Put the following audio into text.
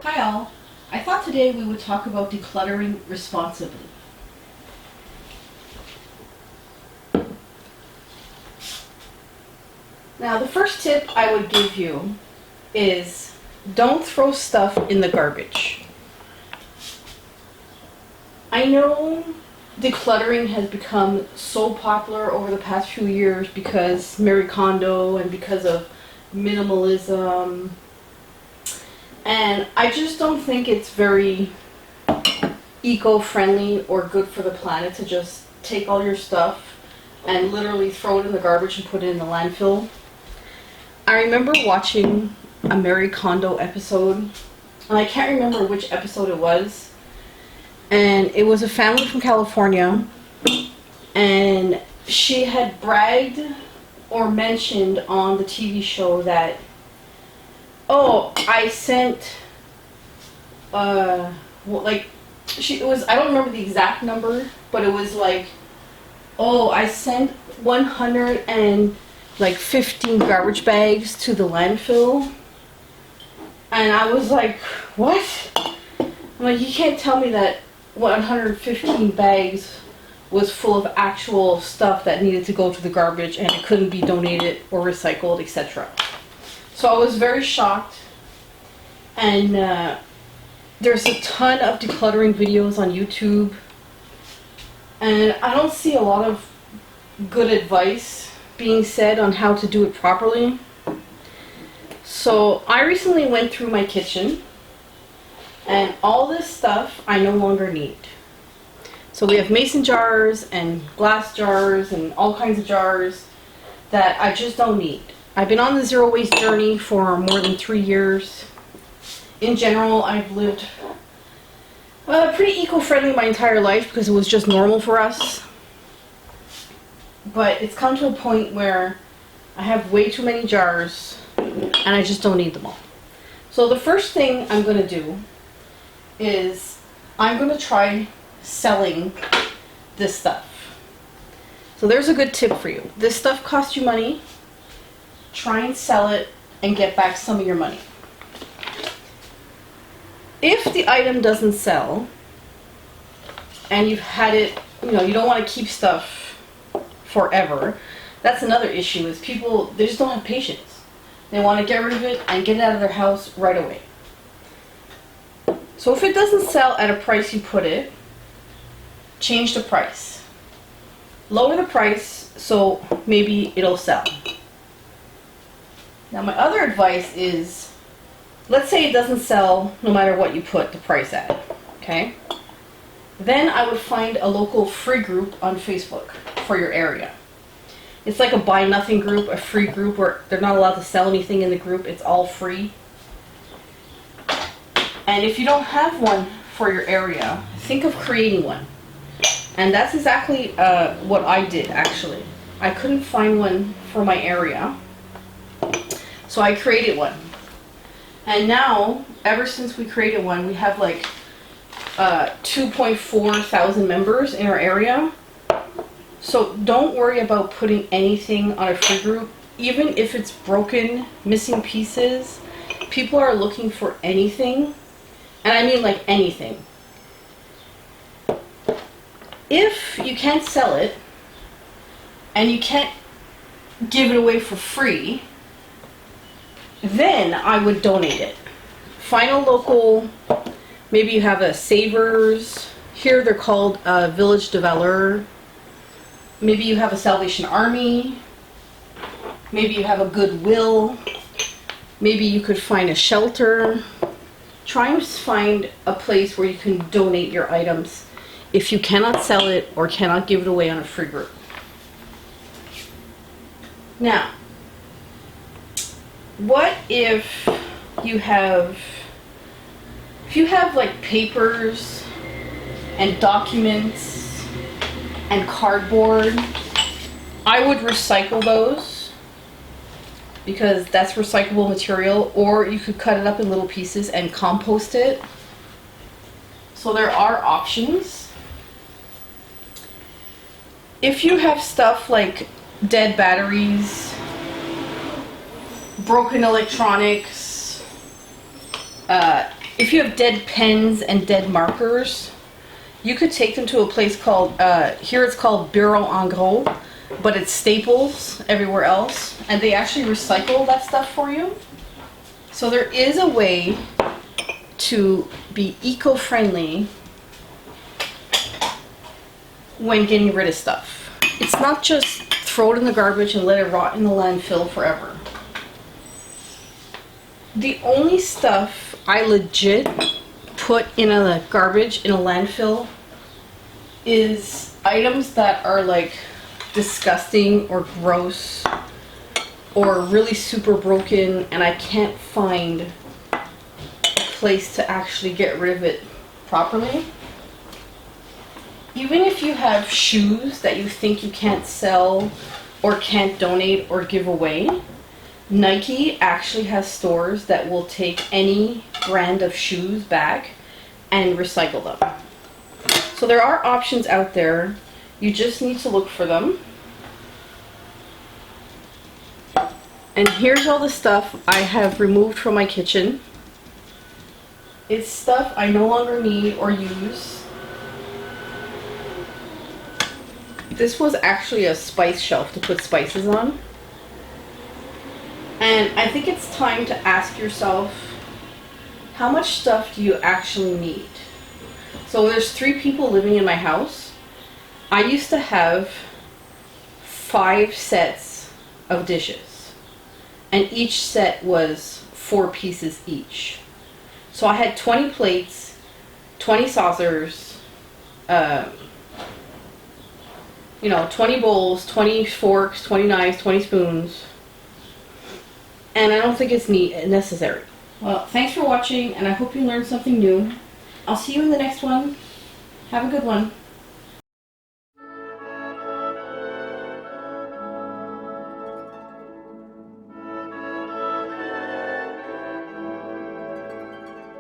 Hi all. I thought today we would talk about decluttering responsibly. Now the first tip I would give you is don't throw stuff in the garbage. I know decluttering has become so popular over the past few years because Marie Kondo and because of minimalism. And I just don't think it's very eco-friendly or good for the planet to just take all your stuff and literally throw it in the garbage and put it in the landfill. I remember watching a Marie Kondo episode, and I can't remember which episode it was. And it was a family from California, and she had bragged or mentioned on the TV show that, oh, I sent, I don't remember the exact number, but it was like, oh, I sent 115 garbage bags to the landfill. And I was like, what? I'm like, you can't tell me that 115 bags was full of actual stuff that needed to go to the garbage and it couldn't be donated or recycled, etc. So I was very shocked, and there's a ton of decluttering videos on YouTube, and I don't see a lot of good advice being said on how to do it properly. So I recently went through my kitchen, and all this stuff I no longer need. So we have mason jars and glass jars and all kinds of jars that I just don't need. I've been on the zero waste journey for more than 3 years. In general, I've lived pretty eco-friendly my entire life because it was just normal for us. But it's come to a point where I have way too many jars and I just don't need them all. So the first thing I'm going to do is I'm going to try selling this stuff. So there's a good tip for you. This stuff costs you money. Try and sell it and get back some of your money. If the item doesn't sell and you've had it, you don't want to keep stuff forever, that's another issue, is people, they just don't have patience. They want to get rid of it and get it out of their house right away. So if it doesn't sell at a price you put it, change the price. Lower the price so maybe it'll sell. Now my other advice is, let's say it doesn't sell no matter what you put the price at, okay? Then I would find a local free group on Facebook for your area. It's like a buy nothing group, a free group where they're not allowed to sell anything in the group. It's all free. And if you don't have one for your area, think of creating one. And that's exactly what I did, actually. I couldn't find one for my area, so I created one. And now, ever since we created one, we have like 2.4 thousand members in our area. So don't worry about putting anything on a free group, even if it's broken, missing pieces. People are looking for anything, and I mean like anything. If you can't sell it, and you can't give it away for free, then I would donate it. Find a local, maybe you have a Savers, here they're called a Village Developer. Maybe you have a Salvation Army, maybe you have a Goodwill, maybe you could find a shelter. Try and find a place where you can donate your items if you cannot sell it or cannot give it away on a free group. Now, what if you have like papers and documents and cardboard? I would recycle those because that's recyclable material, or you could cut it up in little pieces and compost it. So there are options. If you have stuff like dead batteries, broken electronics, if you have dead pens and dead markers, you could take them to a place called, here it's called Bureau en Gros, but it's Staples everywhere else, and they actually recycle that stuff for you. So there is a way to be eco-friendly when getting rid of stuff. It's not just throw it in the garbage and let it rot in the landfill forever. The only stuff I legit put in a garbage in a landfill is items that are like disgusting or gross or really super broken and I can't find a place to actually get rid of it properly. Even if you have shoes that you think you can't sell or can't donate or give away, Nike actually has stores that will take any brand of shoes back and recycle them. So there are options out there. You just need to look for them. And here's all the stuff I have removed from my kitchen. It's stuff I no longer need or use. This was actually a spice shelf to put spices on. And I think it's time to ask yourself, how much stuff do you actually need? So there's 3 people living in my house. I used to have 5 sets of dishes. And each set was 4 pieces each. So I had 20 plates, 20 saucers, 20 bowls, 20 forks, 20 knives, 20 spoons. And I don't think it's necessary. Well, thanks for watching, and I hope you learned something new. I'll see you in the next one. Have a good one.